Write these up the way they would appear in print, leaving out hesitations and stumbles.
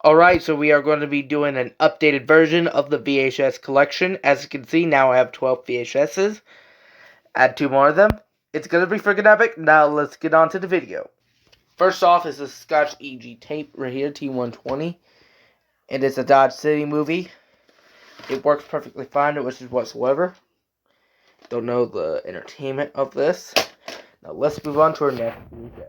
Alright, so we are going to be doing an updated version of the VHS collection. As you can see, now I have 12 VHSs. Add 2 more of them. It's going to be freaking epic. Now let's get on to the video. First off is the Scotch EG tape right here, T120. And it's a Dodge City movie. It works perfectly fine, no issues whatsoever. Don't know the entertainment of this. Now let's move on to our next VHS.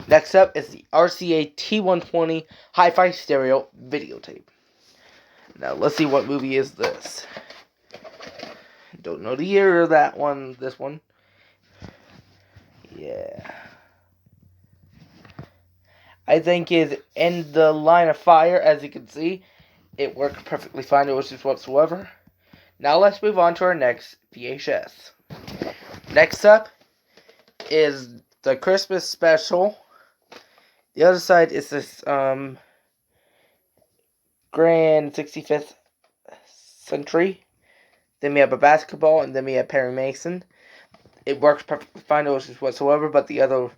Next up is the RCA T120 Hi-Fi Stereo Videotape. Now, let's see what movie is this. Don't know the year of that one, this one. Yeah. I think is In the Line of Fire, as you can see. It works perfectly fine, no issues whatsoever. Now, let's move on to our next VHS. Next up is the Christmas special. The other side is this grand 65th century. Then we have a basketball, and then we have Perry Mason. It works perfectly fine, no issues whatsoever, but the other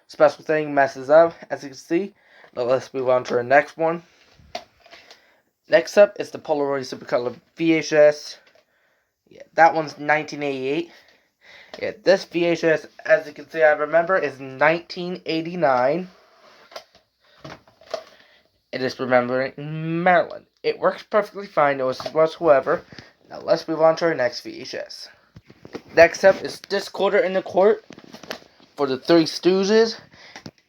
special thing messes up, as you can see. Now let's move on to our next one. Next up is the Polaroid Supercolor VHS. Yeah, that one's 1988. Yeah, this VHS, as you can see, I remember, is 1989. It is remembered in Maryland. It works perfectly fine, no issues whatsoever. Now let's move on to our next VHS. Next up is Discorder in the Court for the Three Stooges.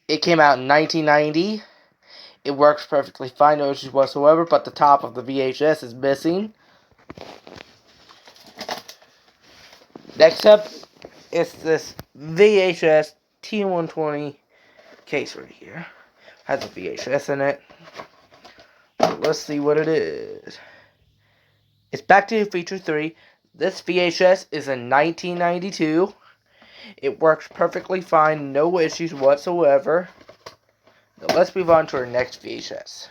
It came out in 1990. It works perfectly fine, no issues whatsoever, but the top of the VHS is missing. Next up is this VHS T120 case right here. Has a VHS in it. Let's see what it is. It's Back to the Future 3. This VHS is in 1992. It works perfectly fine, no issues whatsoever. Now let's move on to our next VHS.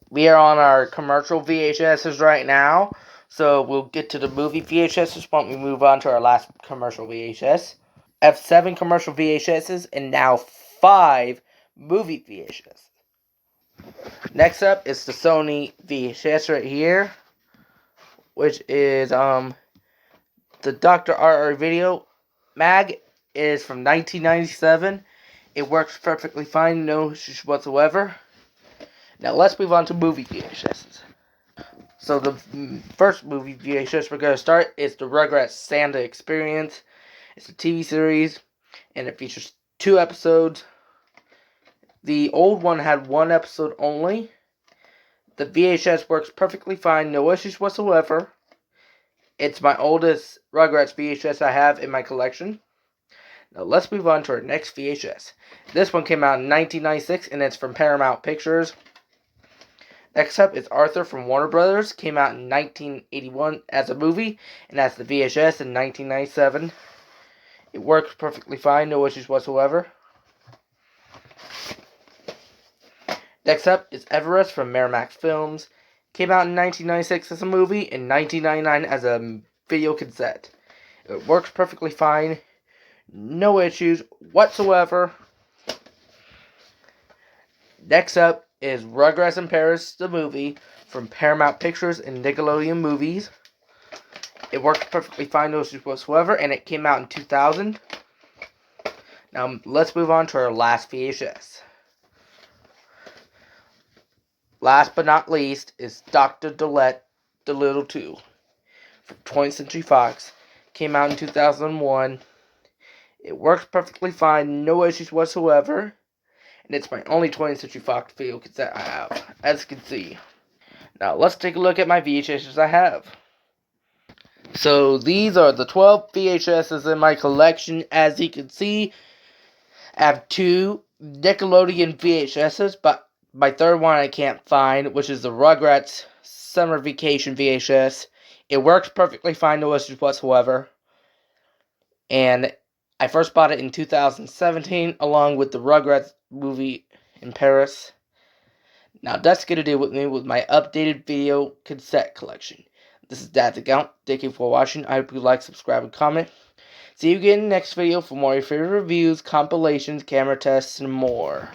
We are on our commercial VHSs right now, so we'll get to the movie VHSs when we move on to our last commercial VHS. I have 7 commercial VHSs and now 5 movie VHSs. Next up is the Sony VHS right here, which is the Dr. R.R. Video Mag. It is from 1997. It works perfectly fine, no issues whatsoever. Now let's move on to movie VHSs. So the first movie VHS we're going to start is the Rugrats Santa Experience. It's a TV series, and it features 2 episodes. The old one had 1 episode only. The VHS works perfectly fine, no issues whatsoever. It's my oldest Rugrats VHS I have in my collection. Now let's move on to our next VHS. This one came out in 1996, and it's from Paramount Pictures. Next up is Arthur from Warner Brothers. Came out in 1981 as a movie, and as the VHS in 1997. It works perfectly fine, no issues whatsoever. Next up is Everest from Miramax Films. Came out in 1996 as a movie and 1999 as a video cassette. It works perfectly fine. No issues whatsoever. Next up is Rugrats in Paris, the movie, from Paramount Pictures and Nickelodeon Movies. It works perfectly fine, no issues whatsoever, and it came out in 2000. Now let's move on to our last VHS. Last but not least is Dr. Dolittle 2 from 20th Century Fox. Came out in 2001. It works perfectly fine, no issues whatsoever. And it's my only 20th Century Fox video cassette I have, as you can see. Now let's take a look at my VHSs I have. So these are the 12 VHSs in my collection. As you can see, I have 2 Nickelodeon VHSs, but my third one I can't find, which is the Rugrats Summer Vacation VHS. It works perfectly fine, no issues whatsoever. And I first bought it in 2017, along with the Rugrats movie in Paris. Now that's going to do with me with my updated video cassette collection. This is Dad's account. Thank you for watching. I hope you like, subscribe, and comment. See you again in the next video for more of your favorite reviews, compilations, camera tests, and more.